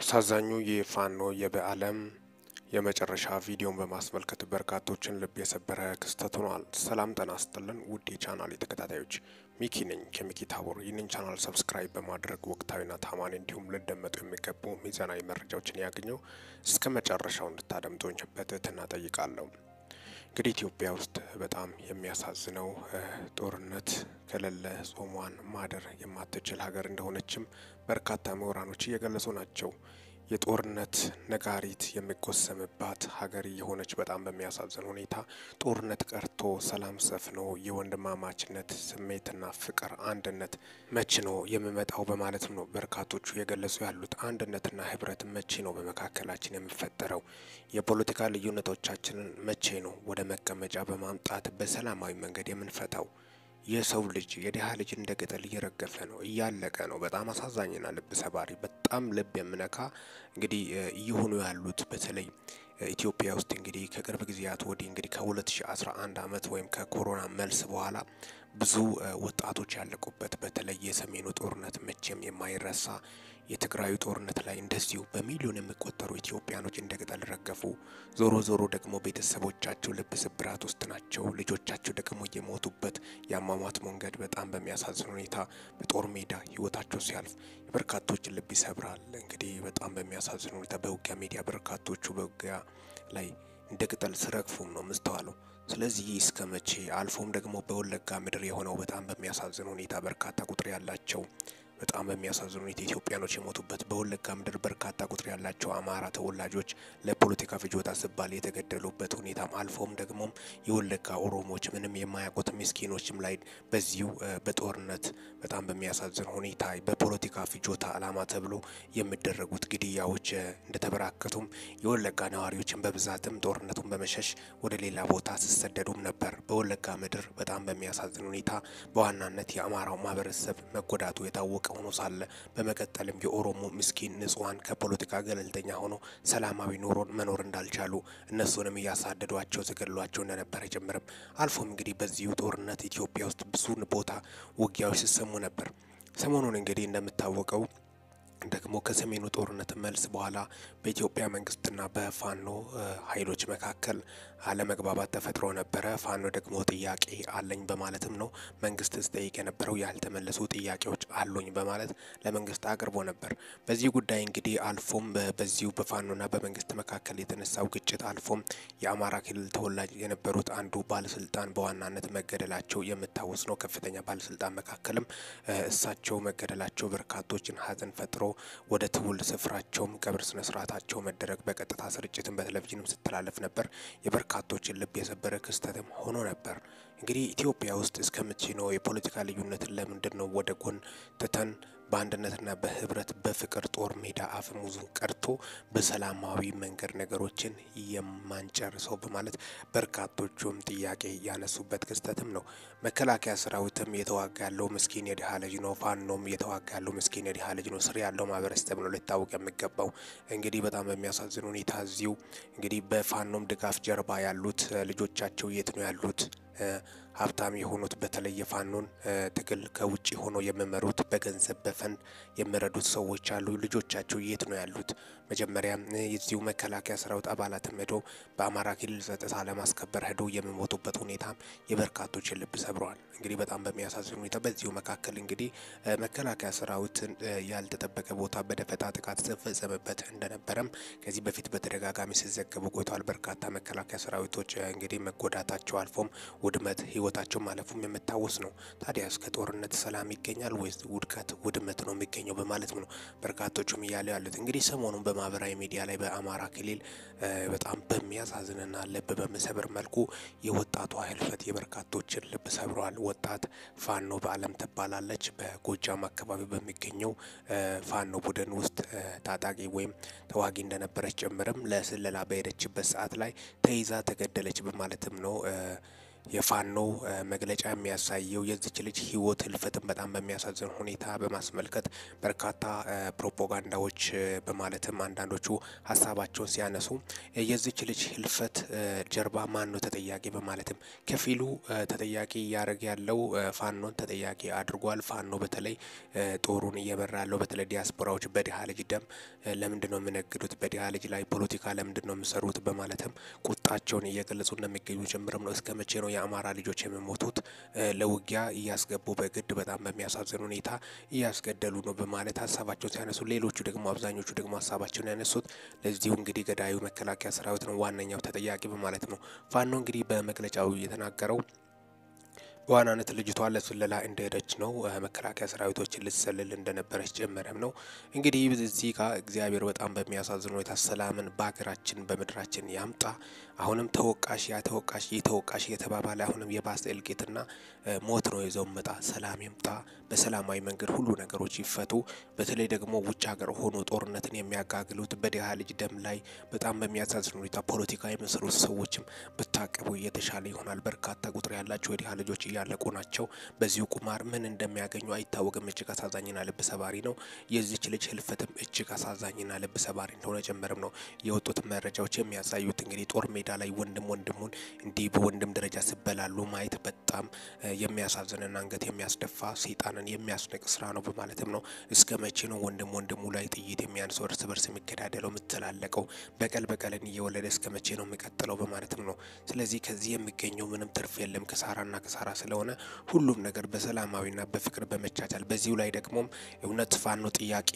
አሳዛኙ የፋኖ የበዓለም የመጨረሻ ቪዲዮን በማስመልከት በርካቶችን ልብ የሰበረ ክስተት ሆኗል። ሰላም ጤና ይስጥልን ውድ የቻናል ተከታታዮች፣ ሚኪ ነኝ ከሚኪ ታቦር። ይህንን ቻናል ሰብስክራይብ በማድረግ ወቅታዊና ታማኒ እንዲሁም ልደመጡ የሚገቡ ሚዛናዊ መረጃዎችን ያገኘው እስከ መጨረሻው እንድታደምጡኝ በትህትና ጠይቃለሁ። እንግዲህ ኢትዮጵያ ውስጥ በጣም የሚያሳዝነው ጦርነት ከሌለ ጾሟን ማደር የማትችል ሀገር እንደሆነችም በርካታ ምሁራኖች እየገለጹ ናቸው። የጦርነት ነጋሪት የሚጎሰምባት ሀገር የሆነች በጣም በሚያሳዝን ሁኔታ ጦርነት ቀርቶ ሰላም ሰፍኖ የወንድማማችነት ስሜትና ፍቅር አንድነት መቼ ነው የሚመጣው በማለትም ነው በርካቶቹ የገለጹ ያሉት። አንድነትና ህብረት መቼ ነው በመካከላችን የሚፈጠረው? የፖለቲካ ልዩነቶቻችንን መቼ ነው ወደ መቀመጫ በማምጣት በሰላማዊ መንገድ የምንፈታው? የሰው ልጅ የድሃ ልጅ እንደ ቅጠል እየረገፈ ነው፣ እያለቀ ነው። በጣም አሳዛኝና ልብ ሰባሪ፣ በጣም ልብ የምነካ እንግዲህ እየሆኑ ያሉት በተለይ ኢትዮጵያ ውስጥ እንግዲህ ከቅርብ ጊዜያት ወዲህ እንግዲህ ከ2011 ዓመት ወይም ከኮሮና መልስ በኋላ ብዙ ወጣቶች ያለቁበት በተለይ የሰሜኑ ጦርነት መቼም የማይረሳ የትግራዩ ጦርነት ላይ እንደዚሁ በሚሊዮን የሚቆጠሩ ኢትዮጵያኖች እንደ ቅጠል ረገፉ። ዞሮ ዞሮ ደግሞ ቤተሰቦቻቸው ልብ ስብራት ውስጥ ናቸው። ልጆቻቸው ደግሞ የሞቱበት የአሟሟት መንገድ በጣም በሚያሳዝን ሁኔታ በጦር ሜዳ ህይወታቸው ሲያልፍ የበርካቶችን ልብ ይሰብራል። እንግዲህ በጣም በሚያሳዝን ሁኔታ በውጊያ ሜዲያ በርካቶቹ በውጊያ ላይ እንደ ቅጠል ስረግፉም ነው ምስተዋለው። ስለዚህ እስከ መቼ? አልፎም ደግሞ በወለጋ ምድር የሆነው በጣም በሚያሳዝን ሁኔታ በርካታ ቁጥር ያላቸው በጣም በሚያሳዝኑ ሁኔታ ኢትዮጵያኖች የሞቱበት በወለጋ ምድር በርካታ ቁጥር ያላቸው አማራ ተወላጆች ለፖለቲካ ፍጆታ ሲባል የተገደሉበት ሁኔታም አልፎም ደግሞ የወለጋ ኦሮሞዎች ምንም የማያውቁት ምስኪኖችም ላይ በዚሁ በጦርነት በጣም በሚያሳዝን ሁኔታ በፖለቲካ ፍጆታ አላማ ተብሎ የሚደረጉት ግድያዎች እንደተበራከቱም የወለጋ ነዋሪዎችን በብዛትም ጦርነቱን በመሸሽ ወደ ሌላ ቦታ ሲሰደዱም ነበር። በወለጋ ምድር በጣም በሚያሳዝን ሁኔታ በዋናነት የአማራው ማህበረሰብ መጎዳቱ የታወቀ ሆኖ ሳለ በመቀጠልም የኦሮሞ ምስኪን ንጹሃን ከፖለቲካ ገለልተኛ ሆኖ ሰላማዊ ኑሮን መኖር እንዳልቻሉ እነሱንም እያሳደዷቸው ሲገድሏቸው እንደነበረ ጀምረም አልፎም እንግዲህ በዚሁ ጦርነት ኢትዮጵያ ውስጥ ብዙ ቦታ ውጊያዎች ሲሰሙ ነበር። ሰሞኑን እንግዲህ እንደምታወቀው ደግሞ ከሰሜኑ ጦርነት መልስ በኋላ በኢትዮጵያ መንግስትና በፋኖ ኃይሎች መካከል አለመግባባት ተፈጥሮ ነበረ። ፋኖ ደግሞ ጥያቄ አለኝ በማለትም ነው መንግስት ሲጠይቅ የነበረው። ያልተመለሱ ጥያቄዎች አሉኝ በማለት ለመንግስት አቅርቦ ነበር። በዚህ ጉዳይ እንግዲህ አልፎም በዚሁ በፋኖና በመንግስት መካከል የተነሳው ግጭት አልፎም የአማራ ክልል ተወላጅ የነበሩት አንዱ ባለስልጣን በዋናነት መገደላቸው የምታወስ ነው። ከፍተኛ ባለስልጣን መካከልም እሳቸው መገደላቸው በርካቶችን ሀዘን ፈጥሮ ወደ ትውልድ ስፍራቸውም ቀብር ስነ ስርዓታቸው መደረግ በቀጥታ ስርጭትን በቴሌቪዥንም ስተላለፍ ነበር። የበርካቶችን ልብ የሰበረ ክስተትም ሆኖ ነበር። እንግዲህ ኢትዮጵያ ውስጥ እስከመቼ ነው የፖለቲካ ልዩነትን ለምንድን ነው ወደ ጎን ትተን በአንድነትና በህብረት በፍቅር ጦር ሜዳ አፈሙዙ ቀርቶ በሰላማዊ መንገድ ነገሮችን የማንጨርሰው በማለት በርካቶቹም ጥያቄ ያነሱበት ክስተትም ነው። መከላከያ ሰራዊትም እየተዋጋ ያለው ምስኪን የድሃ ልጅ ነው። ፋኖም እየተዋጋ ያለው ምስኪን የድሃ ልጅ ነው። ስር ያለው ማህበረሰብ ነው ሊታወቅ የሚገባው። እንግዲህ በጣም በሚያሳዝን ሁኔታ እዚሁ እንግዲህ በፋኖም ድጋፍ ጀርባ ያሉት ልጆቻቸው የት ነው ያሉት? ሀብታም የሆኑት በተለይ የፋኖን ትግል ከውጭ ሆኖ የሚመሩት በገንዘብ በፈን የሚረዱት ሰዎች አሉ። ልጆቻቸው የት ነው ያሉት? መጀመሪያ የዚሁ መከላከያ ሰራዊት አባላትም ሄዶ በአማራ ክልል ጸጥታ ለማስከበር ሄዶ የሚሞቱበት ሁኔታ የበርካቶችን ልብ ሰብረዋል። እንግዲህ በጣም በሚያሳዝን ሁኔታ በዚሁ መካከል እንግዲህ መከላከያ ሰራዊትን ያልተጠበቀ ቦታ በደፈጣ ጥቃት ሲፈጸምበት እንደነበረም ከዚህ በፊት በተደጋጋሚ ሲዘገቡ ቆይተዋል። በርካታ መከላከያ ሰራዊቶች እንግዲህ መጎዳታቸው አልፎም ውድመት ህይወታቸው ማለፉም የምታወስ ነው። ታዲያ እስከ ጦርነት ሰላም ይገኛል ወይስ ውድቀት ውድመት ነው የሚገኘው በማለት ነው በርካቶቹም እያሉ ያሉት። እንግዲህ ሰሞኑን በማህበራዊ ሚዲያ ላይ በአማራ ክልል በጣም በሚያሳዝንና ልብ በሚሰብር መልኩ የወጣቷ ህልፈት የበርካቶችን ልብ ሰብሯል። ወጣት ፋኖ በአለም ትባላለች። በጎጃም አካባቢ በሚገኘው ፋኖ ቡድን ውስጥ ታጣቂ ወይም ተዋጊ እንደነበረች ጭምርም ለስለላ በሄደችበት ሰዓት ላይ ተይዛ ተገደለች በማለትም ነው የፋኖ መግለጫ የሚያሳየው የዚች ልጅ ህይወት ህልፈትን በጣም በሚያሳዝን ሁኔታ በማስመልከት በርካታ ፕሮፓጋንዳዎች በማለትም አንዳንዶቹ ሀሳባቸውን ሲያነሱ የዚች ልጅ ህልፈት ጀርባ ማን ነው ተጠያቂ በማለትም ከፊሉ ተጠያቂ እያደረገ ያለው ፋኖን ተጠያቂ አድርጓል። ፋኖ በተለይ ጦሩን እየመራ ያለው በተለይ ዲያስፖራዎች በድሃ ልጅ ደም ለምንድን ነው የሚነግዱት? በድሃ ልጅ ላይ ፖለቲካ ለምንድን ነው የሚሰሩት? በማለትም ቁጣቸውን እየገለጹ እንደሚገኙ ጭምርም ነው። እስከ መቼ ነው የአማራ ልጆች የሚሞቱት? ለውጊያ እያስገቡ በግድ በጣም በሚያሳዝን ሁኔታ እያስገደሉ ነው በማለት ሀሳባቸውን ሲያነሱ፣ ሌሎቹ ደግሞ አብዛኞቹ ደግሞ ሀሳባቸውን ያነሱት ለዚሁ እንግዲህ ገዳዩ መከላከያ ሰራዊት ነው ዋነኛው ተጠያቂ በማለት ነው። ፋኖ እንግዲህ በመግለጫው የተናገረው በዋናነት ልጅቷ ለስለላ እንደሄደች ነው። መከላከያ ሰራዊቶችን ልትሰልል እንደነበረች ጭምርም ነው። እንግዲህ እዚህ ጋር እግዚአብሔር በጣም በሚያሳዝን ሁኔታ ሰላምን በሀገራችን በምድራችን ያምጣ። አሁንም ተወቃሽ ያ ተወቃሽ ይህ ተወቃሽ እየተባባለ አሁንም የባሰ እልቂትና ሞት ነው ይዘው መጣ። ሰላም ይምጣ። በሰላማዊ መንገድ ሁሉ ነገሮች ይፈቱ። በተለይ ደግሞ ውጭ ሀገር ሆኖ ጦርነትን የሚያጋግሉት በድሃ ልጅ ደም ላይ በጣም በሚያሳዝን ሁኔታ ፖለቲካ የሚሰሩት ሰዎችም ብታቀቡ የተሻለ ይሆናል። በርካታ ቁጥር ያላቸው የድሃ ልጆች ያለቁ ናቸው። በዚሁ ቁማር ምን እንደሚያገኙ አይታወቅም። እጅግ አሳዛኝና ልብ ሰባሪ ነው። የዚች ልጅ ህልፈትም እጅግ አሳዛኝና ልብ ሰባሪ እንደሆነ ጨምርም ነው የወጡት መረጃዎች የሚያሳዩት። እንግዲህ ጦር ሜዳ ላይ ወንድም ወንድሙን እንዲህ በወንድም ደረጃ ሲበላሉ ማየት በጣም የሚያሳዝንና አንገት የሚያስደፋ ሰይጣንን የሚያስነቅ ስራ ነው በማለትም ነው። እስከ መቼ ነው ወንድም ወንድሙ ላይ ጥይት የሚያንሰው እርስ በርስ የሚገዳደለው የምትላለቀው በቀል በቀልን እየወለደ እስከ መቼ ነው የሚቀጥለው በማለትም ነው። ስለዚህ ከዚህ የሚገኘው ምንም ትርፍ የለም። ክሳራና ክሳራ ስለሆነ ሁሉም ነገር በሰላማዊና በፍቅር በመቻቻል በዚሁ ላይ ደግሞ እውነት ፋኖ ጥያቄ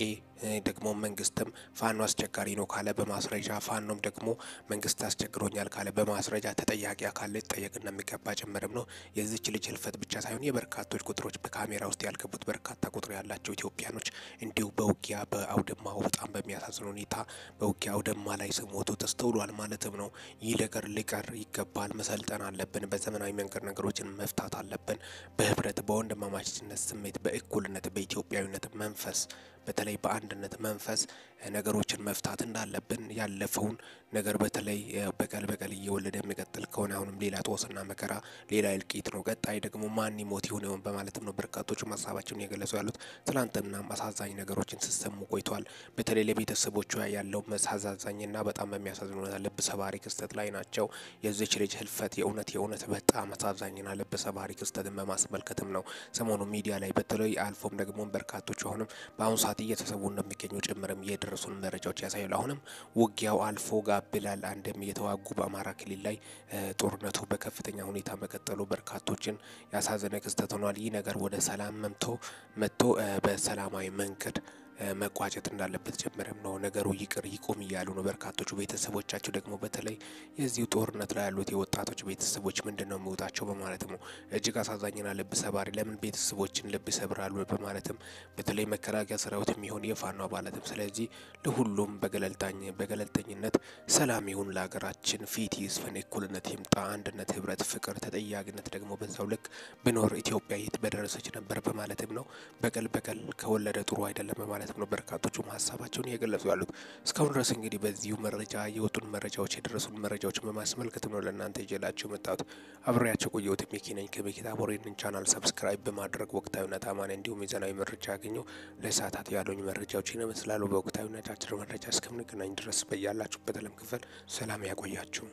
ደግሞ መንግስትም ፋኖ አስቸጋሪ ነው ካለ በማስረጃ ፋኖም ደግሞ መንግስት አስቸግሮኛል ካለ በማስረጃ ተጠያቂ አካል ሊጠየቅ እንደሚገባ ጭምርም ነው። የዚች ልጅ ህልፈት ብቻ ሳይሆን የበርካቶች ቁጥሮች በካሜራ ውስጥ ያልገቡት በርካታ ቁጥር ያላቸው ኢትዮጵያኖች እንዲሁ በውጊያ በአውድማው በጣም በሚያሳዝን ሁኔታ በውጊያ አውድማ ላይ ሲሞቱ ተስተውሏል ማለትም ነው። ይህ ነገር ሊቀር ይገባል። መሰልጠን አለብን። በዘመናዊ መንገድ ነገሮችን መፍታት አለብን። በህብረት በወንድማማችነት ስሜት በእኩልነት በኢትዮጵያዊነት መንፈስ በተለይ በአንድነት መንፈስ ነገሮችን መፍታት እንዳለብን ያለፈውን ነገር በተለይ በቀል በቀል እየወለደ የሚቀጥል ከሆነ አሁንም ሌላ ጦስና መከራ ሌላ እልቂት ነው። ቀጣይ ደግሞ ማን ይሞት ይሆን በማለትም ነው በርካቶቹ ሀሳባቸውን እየገለጹ ያሉት። ትናንትና አሳዛኝ ነገሮችን ሲሰሙ ቆይቷል። በተለይ ለቤተሰቦቿ ያለው አሳዛኝና በጣም በሚያሳዝን ሁኔታ ልብ ሰባሪ ክስተት ላይ ናቸው። የዚች ልጅ ህልፈት የእውነት በጣም አሳዛኝና ልብ ሰባሪ ክስተትን በማስመልከትም ነው ሰሞኑ ሚዲያ ላይ በተለይ አልፎም ደግሞ በርካቶቹ አሁንም በአሁኑ ሰዓት እየተሰቡ እንደሚገኙ ጭምርም የደረሱን መረጃዎች ያሳያሉ። አሁንም ውጊያው አልፎ ጋብላል። አንድም እየተዋጉ በአማራ ክልል ላይ ጦርነቱ በከፍተኛ ሁኔታ መቀጠሉ በርካቶችን ያሳዘነ ክስተት ሆኗል። ይህ ነገር ወደ ሰላም መጥቶ በሰላማዊ መንገድ መቋጨት እንዳለበት ጀመረም ነው። ነገሩ ይቅር ይቁም እያሉ ነው በርካቶቹ። ቤተሰቦቻቸው ደግሞ በተለይ የዚሁ ጦርነት ላይ ያሉት የወጣቶች ቤተሰቦች ምንድነው የሚወጣቸው በማለትም ነው እጅግ አሳዛኝና ልብ ሰባሪ። ለምን ቤተሰቦችን ልብ ይሰብራሉ በማለትም በተለይ መከላከያ ሰራዊት የሚሆን የፋኖ አባላትም ስለዚህ ለሁሉም በገለልተኝነት ሰላም ይሁን ለሀገራችን፣ ፊት ይስፈን፣ እኩልነት ይምጣ፣ አንድነት፣ ህብረት፣ ፍቅር፣ ተጠያቂነት ደግሞ በዛው ልክ ብኖር ኢትዮጵያ የት በደረሰች ነበር በማለትም ነው። በቀል ከወለደ ጥሩ አይደለም በማለት ነው በርካቶቹም ሀሳባቸውን እየገለጹ ያሉት። እስካሁን ድረስ እንግዲህ በዚሁ መረጃ የወጡን መረጃዎች የደረሱን መረጃዎችን በማስመልከት ነው ለእናንተ ይዤላችሁ መጣሁት። አብሬያቸው ቆየሁት። ሚኪ ነኝ ከሚኪ ታቦር። ይህንን ቻናል ሰብስክራይብ በማድረግ ወቅታዊና ታማኝ እንዲሁም ሚዛናዊ መረጃ ያገኙ። ለሰዓታት ያሉኝ መረጃዎችን ይመስላሉ። በወቅታዊና አጫጭር መረጃ እስከምንገናኝ ድረስ በያላችሁበት ዓለም ክፍል ሰላም ያቆያችሁ።